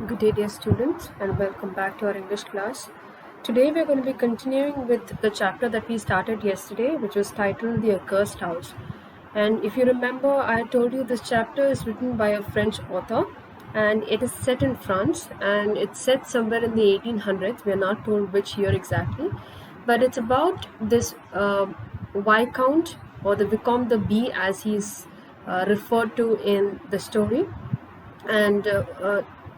Good day, dear students, and welcome back to our English class. Today, we are going to be continuing with the chapter that we started yesterday, which was titled The Accursed House. And if you remember, I told you this chapter is written by a French author, and it is set in France, and it's set somewhere in the 1800s. We are not told which year exactly, but it's about this Viscount or the Vicomte de B, as he's referred to in the story. And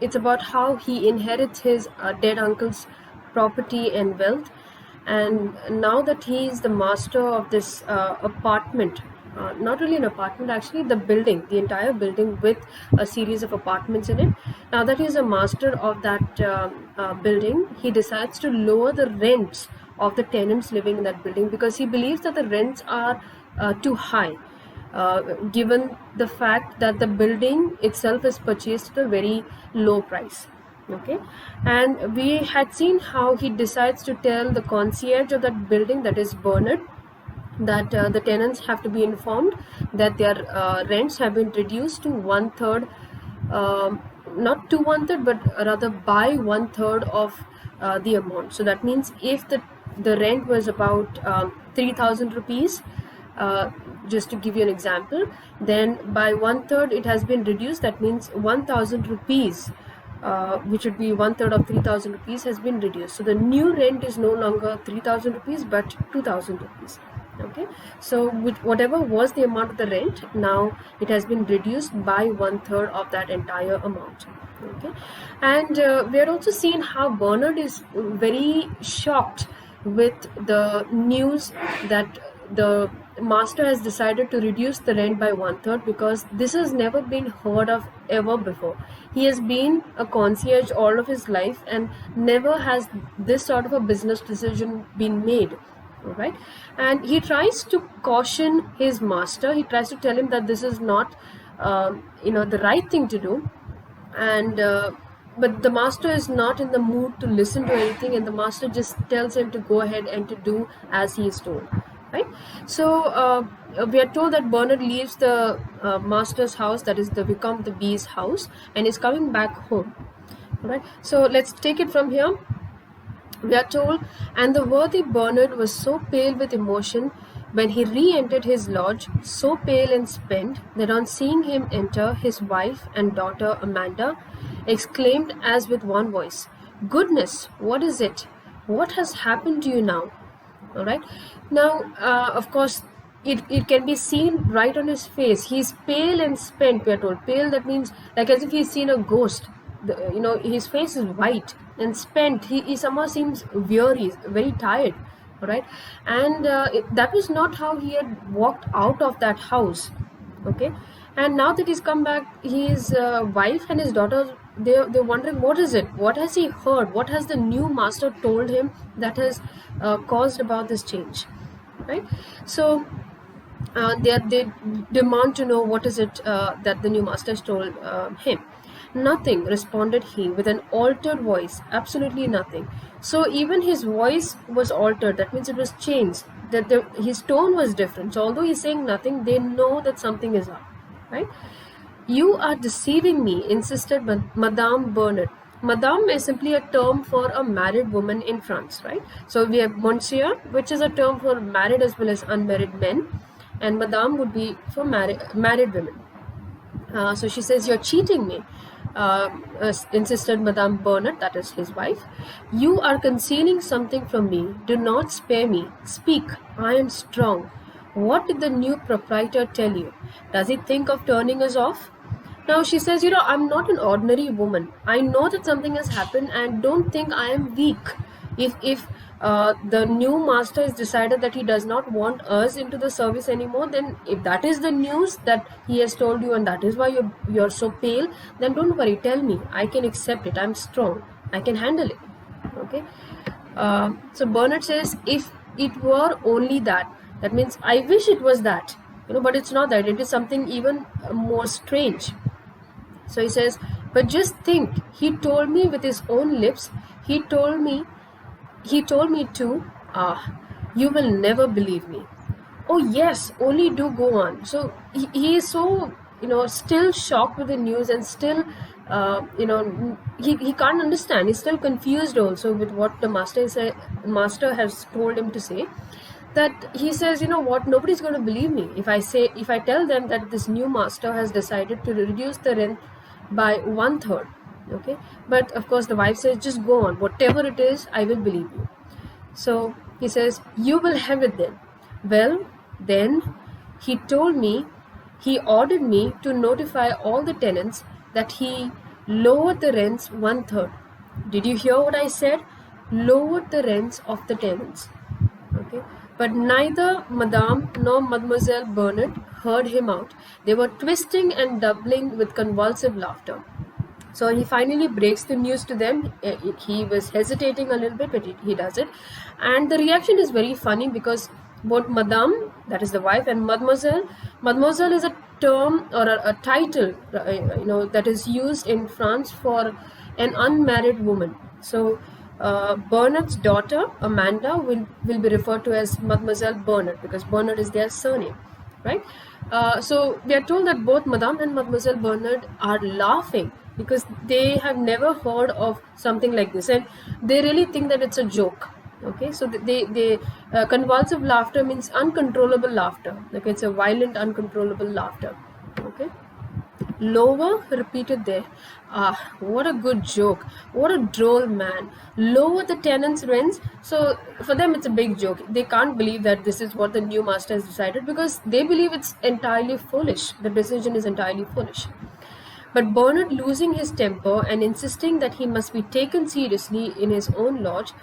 it's about how he inherits his dead uncle's property and wealth, and now that he is the master of this apartment, not really an apartment, actually the entire building with a series of apartments in it. Now that he is a master of that building, he decides to lower the rents of the tenants living in that building because he believes that the rents are too high, given the fact that the building itself is purchased at a very low price. Okay, and we had seen how he decides to tell the concierge of that building, that is Bernard, that the tenants have to be informed that their rents have been reduced to one third, not to one third, but rather by one third of the amount. So that means if the rent was about 3,000 rupees, just to give you an example, then by one third it has been reduced. That means 1,000 rupees, which would be one third of 3,000 rupees, has been reduced. So the new rent is no longer 3,000 rupees but 2,000 rupees. Okay, so with whatever was the amount of the rent, now it has been reduced by one third of that entire amount. Okay, and we are also seeing how Bernard is very shocked with the news that the master has decided to reduce the rent by one third, because this has never been heard of ever before. He has been a concierge all of his life and never has this sort of a business decision been made. All right, and he tries to caution his master. He tries to tell him that this is not the right thing to do, and but the master is not in the mood to listen to anything, and the master just tells him to go ahead and to do as he is told. Right, so we are told that Bernard leaves the master's house, that is the Vicomte de B's house, and is coming back home. All right, so let's take it from here. We are told, and the worthy Bernard was so pale with emotion when he re-entered his lodge, so pale and spent, that on seeing him enter, his wife and daughter Amanda exclaimed as with one voice, "Goodness, what is it? What has happened to you now?" All right, now of course it can be seen right on his face. He's pale and spent, we are told. Pale, that means like as if he's seen a ghost. His face is white, and spent, he somehow seems weary, very tired. All right, and that was not how he had walked out of that house. Okay, and now that he's come back, his wife and his daughter, they're wondering, what is it, what has he heard, what has the new master told him that has caused about this change. Right, so they demand to know what is it that the new master has told him. "Nothing," responded he with an altered voice. "Absolutely nothing." So even his voice was altered. That means it was changed. That his tone was different. So although he's saying nothing, they know that something is up. Right? "You are deceiving me," insisted Madame Bernard. Madame is simply a term for a married woman in France, right? So we have Monsieur, which is a term for married as well as unmarried men, and Madame would be for married women. So she says, "You're cheating me," insisted Madame Bernard, that is his wife. "You are concealing something from me. Do not spare me. Speak. I am strong. What did the new proprietor tell you? Does he think of turning us off?" Now she says, "I'm not an ordinary woman. I know that something has happened, and don't think I am weak. If the new master has decided that he does not want us into the service anymore, then if that is the news that he has told you and that is why you're so pale, then don't worry, tell me. I can accept it. I'm strong. I can handle it." Okay. So Bernard says, if it were only that, that means I wish it was that, but it's not that. It is something even more strange. So he says, "But just think, he told me with his own lips, he told me to, you will never believe me." "Oh yes, only do go on." So he is so still shocked with the news, and still he can't understand. He's still confused also with what the master has told him to say. That he says, you know what, nobody's going to believe me if I tell them that this new master has decided to reduce the rent by 1/3. Okay, but of course the wife says, just go on, whatever it is, I will believe you. So he says, you will have it then. Well, then he told me, he ordered me to notify all the tenants that he lowered the rents 1/3. Did you hear what I said? Lowered the rents of the tenants. Okay. But neither Madame nor Mademoiselle Bernard heard him out. They were twisting and doubling with convulsive laughter. So he finally breaks the news to them. He was hesitating a little bit, but he does it. And the reaction is very funny because both Madame, that is the wife, and Mademoiselle is a term or a title, that is used in France for an unmarried woman. So Bernard's daughter, Amanda, will be referred to as Mademoiselle Bernard because Bernard is their surname, right? So we are told that both Madame and Mademoiselle Bernard are laughing because they have never heard of something like this, and they really think that it's a joke. Okay, so they convulsive laughter means uncontrollable laughter. Okay, it's a violent, uncontrollable laughter. Okay. Lower, repeated there. Ah, what a good joke. What a droll man. Lower the tenants' rents. So for them it's a big joke. They can't believe that this is what the new master has decided because they believe it's entirely foolish. The decision is entirely foolish. But Bernard, losing his temper and insisting that he must be taken seriously in his own lodge,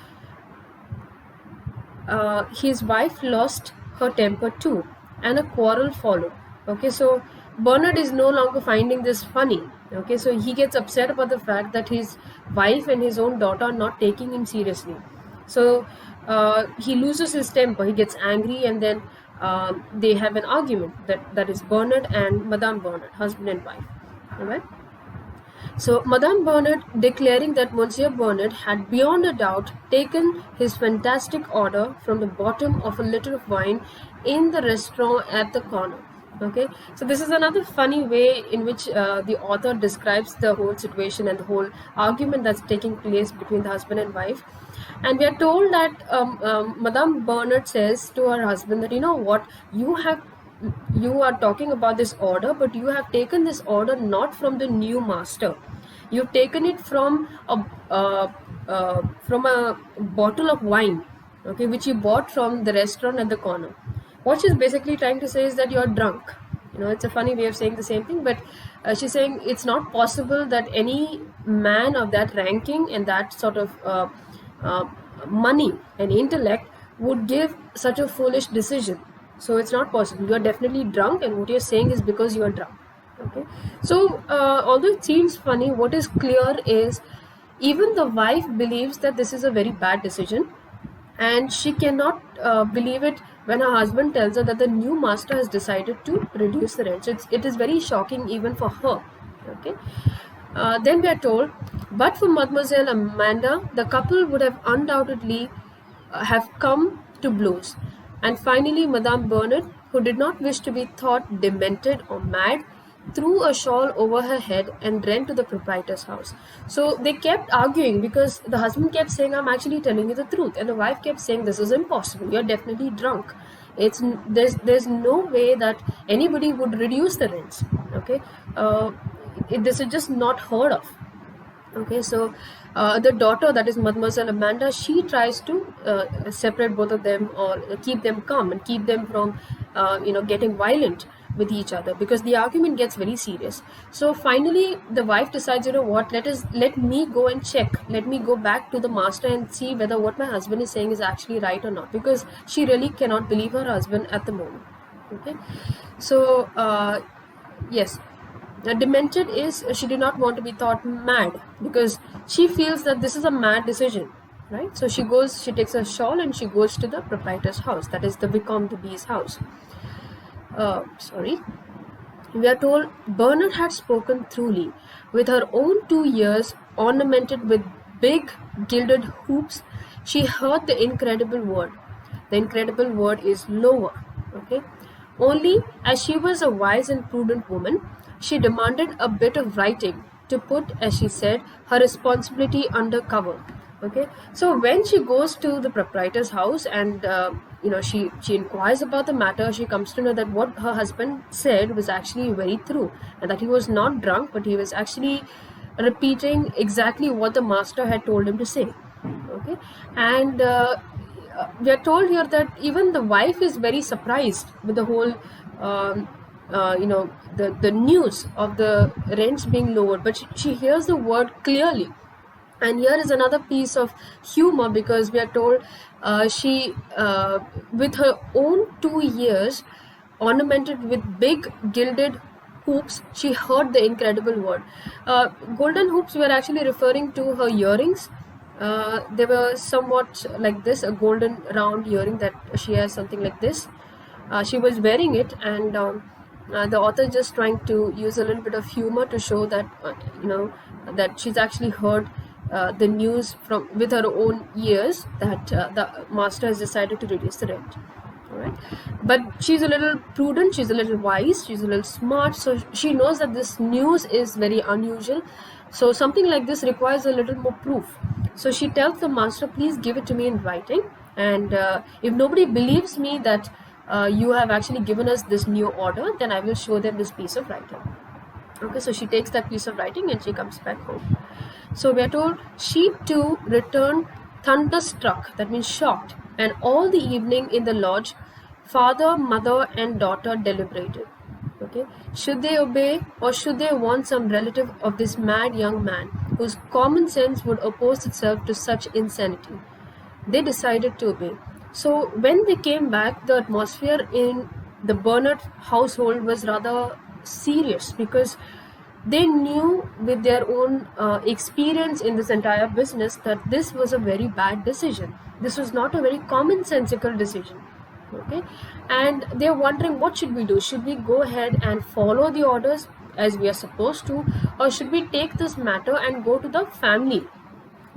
his wife lost her temper too, and a quarrel followed. Okay, so Bernard is no longer finding this funny. Okay, so he gets upset about the fact that his wife and his own daughter are not taking him seriously. So he loses his temper, he gets angry, and then they have an argument. That is Bernard and Madame Bernard, husband and wife. All right. So Madame Bernard, declaring that Monsieur Bernard had beyond a doubt taken his fantastic order from the bottom of a liter of wine in the restaurant at the corner. Okay, so this is another funny way in which the author describes the whole situation and the whole argument that's taking place between the husband and wife. And we are told that Madame Bernard says to her husband that, you know what, you are talking about this order, but you have taken this order not from the new master. You've taken it from a bottle of wine, okay, which you bought from the restaurant at the corner. What she's basically trying to say is that you're drunk. It's a funny way of saying the same thing, but she's saying it's not possible that any man of that ranking and that sort of money and intellect would give such a foolish decision. So it's not possible. You are definitely drunk, and what you're saying is because you are drunk. Okay. So although it seems funny, what is clear is even the wife believes that this is a very bad decision, and she cannot believe it when her husband tells her that the new master has decided to reduce the rent. So it is very shocking even for her. Okay. Then we are told, but for Mademoiselle Amanda, the couple would have undoubtedly have come to blows. And finally, Madame Bernard, who did not wish to be thought demented or mad, threw a shawl over her head and ran to the proprietor's house. So they kept arguing because the husband kept saying, I'm actually telling you the truth. And the wife kept saying, this is impossible. You're definitely drunk. There's no way that anybody would reduce the rents. Okay. This is just not heard of. Okay, so the daughter, that is Mademoiselle Amanda, she tries to separate both of them or keep them calm and keep them from getting violent with each other, because the argument gets very serious. So finally the wife decides, let me go and check, let me go back to the master and see whether what my husband is saying is actually right or not, because she really cannot believe her husband at the moment. Okay, so yes, demented is she did not want to be thought mad because she feels that this is a mad decision, right? So she takes a shawl and she goes to the proprietor's house, that is the Vicomte de B's house. We are told Bernard had spoken truly. With her own 2 ears ornamented with big gilded hoops, she heard the incredible word. The incredible word is lower. Okay. Only as she was a wise and prudent woman, she demanded a bit of writing to put, as she said, her responsibility under cover. Okay, so when she goes to the proprietor's house and she inquires about the matter, she comes to know that what her husband said was actually very true, and that he was not drunk, but he was actually repeating exactly what the master had told him to say. Okay, and we are told here that even the wife is very surprised with the whole um, the news of the rents being lowered, but she hears the word clearly. And here is another piece of humor, because we are told she with her own 2 ears ornamented with big gilded hoops, she heard the incredible word. Golden hoops were actually referring to her earrings. They were somewhat like this, a golden round earring that she has, something like this. She was wearing it, and the author just trying to use a little bit of humor to show that that she's actually heard the news from with her own ears that the master has decided to reduce the rent. All right, but she's a little prudent, she's a little wise, she's a little smart, so she knows that this news is very unusual. So something like this requires a little more proof. So she tells the master, please give it to me in writing, and if nobody believes me that you have actually given us this new order, then I will show them this piece of writing. Okay, so she takes that piece of writing and she comes back home. So we are told she too returned thunderstruck, that means shocked, and all the evening in the lodge, father, mother, and daughter deliberated. Okay, should they obey, or should they warn some relative of this mad young man whose common sense would oppose itself to such insanity? They decided to obey. So when they came back, the atmosphere in the Bernard household was rather serious, because they knew with their own experience in this entire business that this was a very bad decision. This was not a very commonsensical decision. Okay, and they're wondering, what should we do? Should we go ahead and follow the orders as we are supposed to, or should we take this matter and go to the family?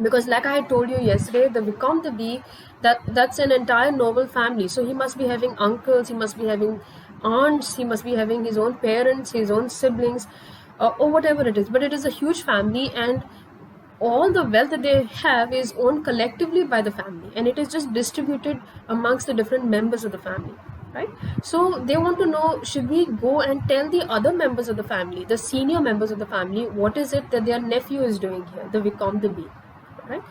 Because like I had told you yesterday, the Vicomte de B, that's an entire noble family, so he must be having uncles, he must be having aunts, he must be having his own parents, his own siblings, or whatever it is. But it is a huge family, and all the wealth that they have is owned collectively by the family, and it is just distributed amongst the different members of the family, right? So they want to know, should we go and tell the other members of the family, the senior members of the family, what is it that their nephew is doing here, the Vicomte de B, right?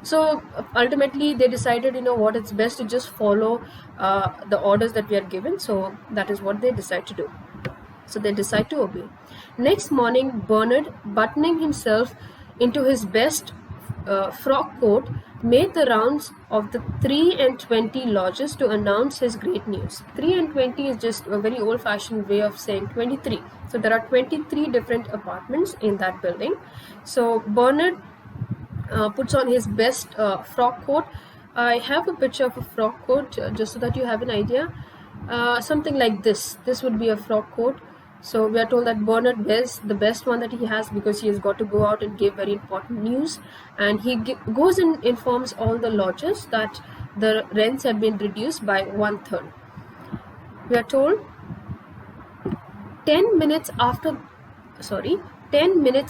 So ultimately they decided, what, it's best to just follow the orders that we are given. So that is what they decide to do. So they decide to obey. Next morning, Bernard, buttoning himself into his best frock coat, made the rounds of the 23 lodges to announce his great news. 23 is just a very old-fashioned way of saying 23. So there are 23 different apartments in that building. So Bernard puts on his best frock coat. I have a picture of a frock coat just so that you have an idea. Something like this. This would be a frock coat. So we are told that Bernard wears the best one that he has, because he has got to go out and give very important news, and he goes and informs all the lodgers that the rents have been reduced by 1/3. We are told 10 minutes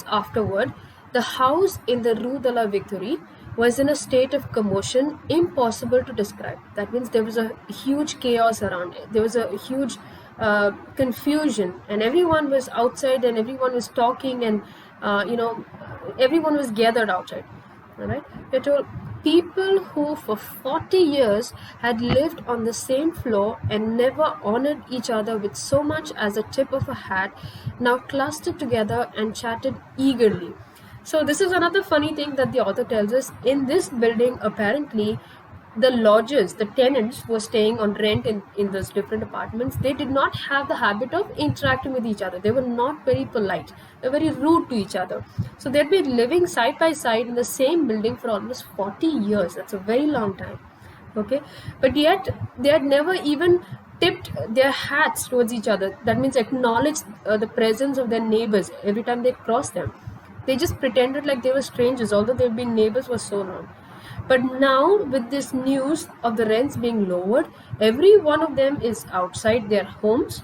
afterward, the house in the Rue de la Victorie was in a state of commotion impossible to describe. That means there was a huge chaos around it. There was a huge confusion, and everyone was outside, and everyone was talking, and everyone was gathered outside. All right, we're told people who for 40 years had lived on the same floor and never honored each other with so much as a tip of a hat now clustered together and chatted eagerly. So this is another funny thing that the author tells us. In this building, apparently, the lodgers, the tenants who were staying on rent in those different apartments, they did not have the habit of interacting with each other. They were not very polite. They were very rude to each other. So they'd been living side by side in the same building for almost 40 years. That's a very long time. Okay, but yet they had never even tipped their hats towards each other. That means acknowledged the presence of their neighbors every time they crossed them. They just pretended like they were strangers, although they've been neighbors for so long. But now, with this news of the rents being lowered, every one of them is outside their homes,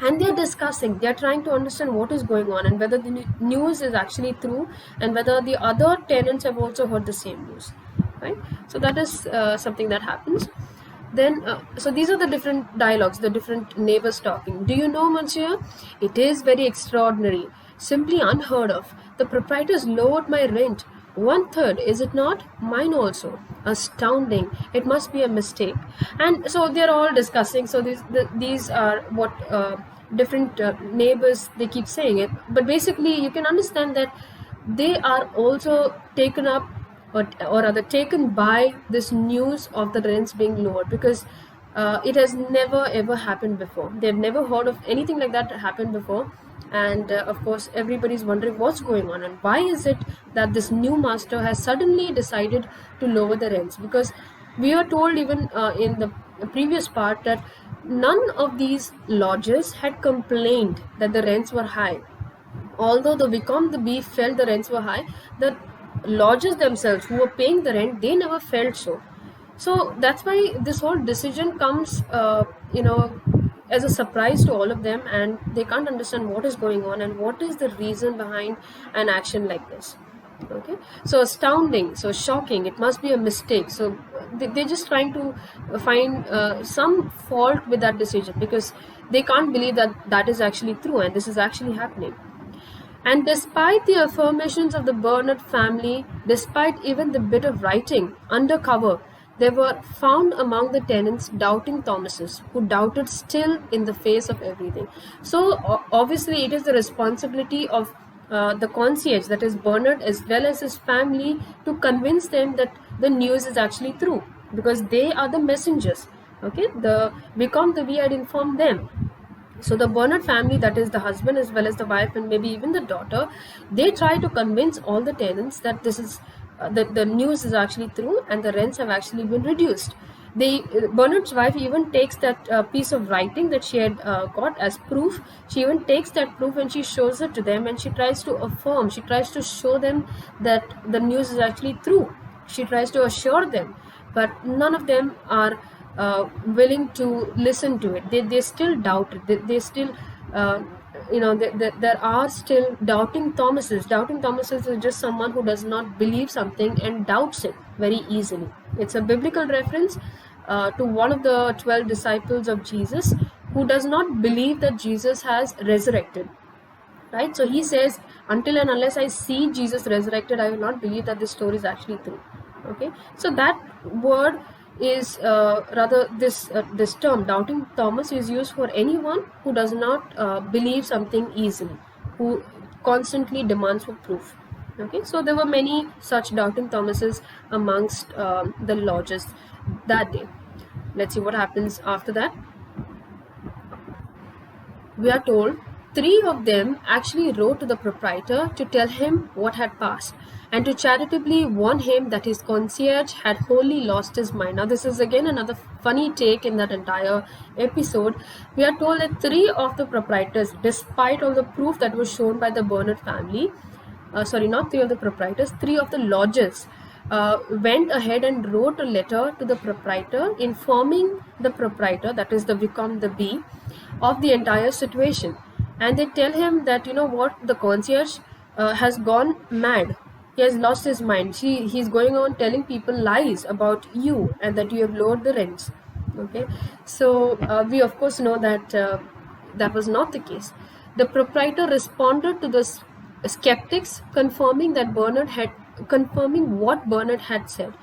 and they're discussing, they're trying to understand what is going on and whether the news is actually true, and whether the other tenants have also heard the same news, right? So that is something that happens. Then so these are the different dialogues, the different neighbors talking. Do you know, monsieur, it is very extraordinary, simply unheard of. The proprietors lowered my rent one third, is it not? Mine also. Astounding. It must be a mistake. And so they're all discussing. So these are what different neighbors, they keep saying it. But basically, you can understand that they are also taken up, or rather taken by this news of the rents being lowered, because it has never ever happened before. They've never heard of anything like that happened before. And of course everybody's wondering what's going on and why is it that this new master has suddenly decided to lower the rents, because we are told even in the previous part that none of these lodges had complained that the rents were high. Although the Vicomte de B felt the rents were high, the lodges themselves who were paying the rent, they never felt so. So that's why this whole decision comes, as a surprise to all of them, and they can't understand what is going on and what is the reason behind an action like this. Okay, so astounding, so shocking, it must be a mistake. So they're just trying to find some fault with that decision, because they can't believe that that is actually true and this is actually happening. And despite the affirmations of the Bernard family, despite even the bit of writing undercover, there were found among the tenants doubting Thomases, who doubted still in the face of everything. So obviously it is the responsibility of the concierge, that is Bernard, as well as his family, to convince them that the news is actually true, because they are the messengers. Okay, the Vicomte de V had informed them. So the Bernard family, that is the husband as well as the wife and maybe even the daughter, they try to convince all the tenants that this is the news is actually true and the rents have actually been reduced. Bernard's wife even takes that piece of writing that she had got as proof. She even takes that proof and she shows it to them, and she tries to affirm, she tries to show them that the news is actually true. She tries to assure them, but none of them are willing to listen to it. They still doubt it. They still, there are still doubting Thomases. Doubting Thomases is just someone who does not believe something and doubts it very easily. It's a biblical reference to one of the 12 disciples of Jesus, who does not believe that Jesus has resurrected. Right? So he says, until and unless I see Jesus resurrected, I will not believe that this story is actually true. Okay, so that word is this term doubting Thomas is used for anyone who does not believe something easily, who constantly demands for proof. Okay, so there were many such doubting Thomases amongst the lodges that day. Let's see what happens after that. We are told 3 of them actually wrote to the proprietor to tell him what had passed, and to charitably warn him that his concierge had wholly lost his mind. Now this is again another funny take in that entire episode. We are told that 3 of the proprietors, despite all the proof that was shown by the Bernard family, not 3 of the proprietors, 3 of the lodges went ahead and wrote a letter to the proprietor informing the proprietor, that is the Vicomte de B, of the entire situation. And they tell him that, you know what, the concierge has gone mad. He has lost his mind. He's going on telling people lies about you and that you have lowered the rents. Okay, so we of course know that that was not the case. The proprietor responded to the skeptics, confirming what Bernard had said.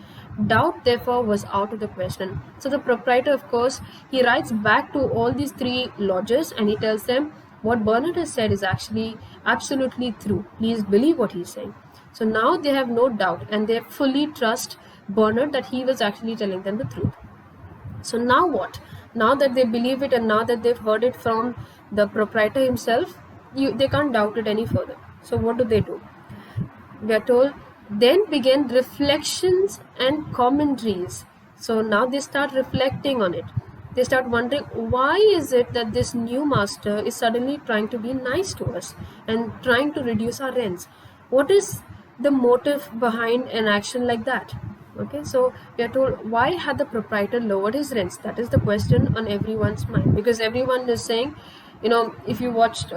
Doubt therefore was out of the question. So the proprietor, of course, he writes back to all these 3 lodges and he tells them what Bernard has said is actually absolutely true. Please believe what he's saying. So now they have no doubt and they fully trust Bernard that he was actually telling them the truth. So now what? Now that they believe it and now that they've heard it from the proprietor himself, they can't doubt it any further. So what do? We are told, then began reflections and commentaries. So now they start reflecting on it. They start wondering, why is it that this new master is suddenly trying to be nice to us and trying to reduce our rents? What is the motive behind an action like that? Okay, so we are told, why had the proprietor lowered his rents? That is the question on everyone's mind, because everyone is saying, if you watched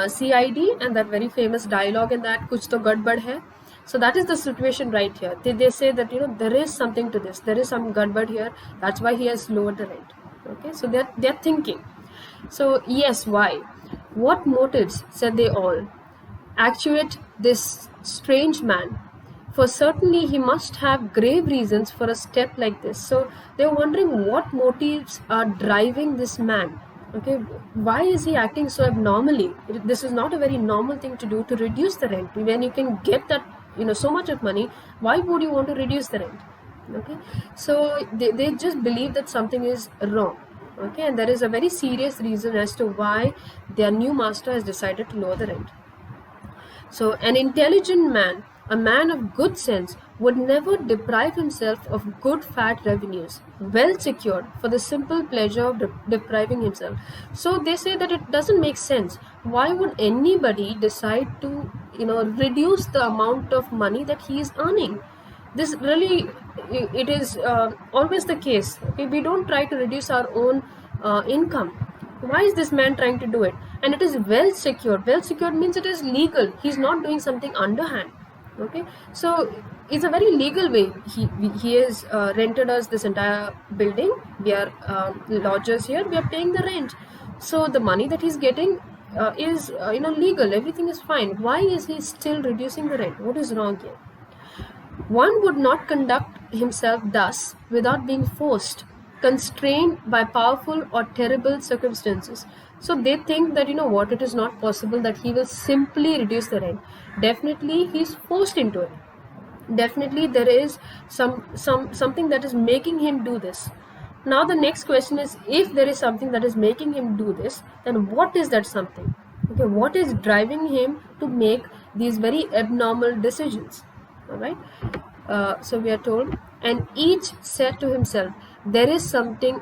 CID and that very famous dialogue in that, "Kuch to gadbad hai." So that is the situation right here. They say that there is something to this. There is some gadbad here. That's why he has lowered the rent. Okay, so they're thinking. So yes, why? What motives, said they all, actuate this strange man? For certainly he must have grave reasons for a step like this. So they're wondering what motives are driving this man. Okay, why is he acting so abnormally? This is not a very normal thing to do, to reduce the rent. When you can get that, so much of money, why would you want to reduce the rent? Okay, so they just believe that something is wrong. Okay, and there is a very serious reason as to why their new master has decided to lower the rent. So, an intelligent man, a man of good sense, would never deprive himself of good fat revenues, well secured, for the simple pleasure of depriving himself. So, they say that it doesn't make sense. Why would anybody decide to, reduce the amount of money that he is earning? This really, it is always the case. Okay, we don't try to reduce our own income. Why is this man trying to do it? And it is well secured. Well secured means it is legal. He's not doing something underhand. Okay, so it's a very legal way. He has rented us this entire building. We are lodgers here. We are paying the rent. So the money that he's getting is legal. Everything is fine. Why is he still reducing the rent? What is wrong here? One would not conduct himself thus without being forced, constrained by powerful or terrible circumstances. So they think that it is not possible that he will simply reduce the rent. Definitely he is forced into it. Definitely there is something that is making him do this. Now the next question is, if there is something that is making him do this, then what is that something? Okay, what is driving him to make these very abnormal decisions? All right. So we are told, and each said to himself, there is something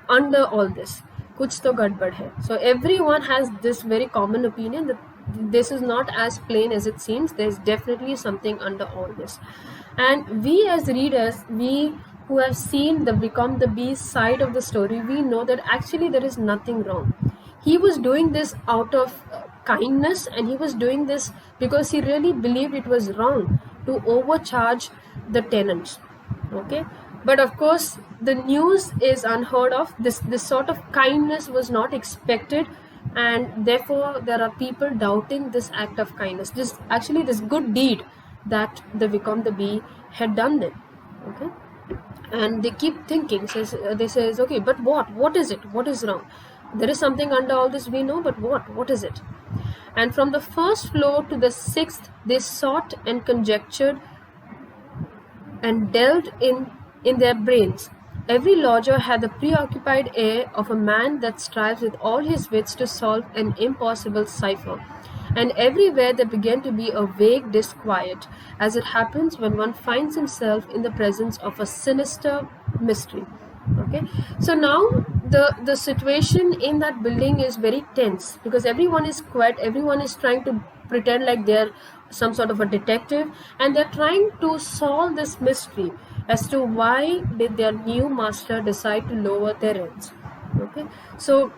under all this. Kuch to gadbad hai. So everyone has this very common opinion that this is not as plain as it seems. There is definitely something under all this. And we as readers, we who have seen the Become the Beast side of the story, we know that actually there is nothing wrong. He was doing this out of kindness, and he was doing this because he really believed it was wrong to overcharge the tenants. Okay, but of course the news is unheard of. This sort of kindness was not expected, and therefore there are people doubting this act of kindness, this good deed that the Become the Bee had done then. Okay, and they keep thinking, they says, okay, but what is it? What is wrong? There is something under all this, we know, but what is it? And from the first floor to the 6th, they sought and conjectured and delved in their brains. Every lodger had the preoccupied air of a man that strives with all his wits to solve an impossible cipher. And everywhere there began to be a vague disquiet, as it happens when one finds himself in the presence of a sinister mystery. Okay, so now the situation in that building is very tense, because everyone is quiet. Everyone is trying to pretend like they're some sort of a detective, and they're trying to solve this mystery as to why did their new master decide to lower their rents. Okay, so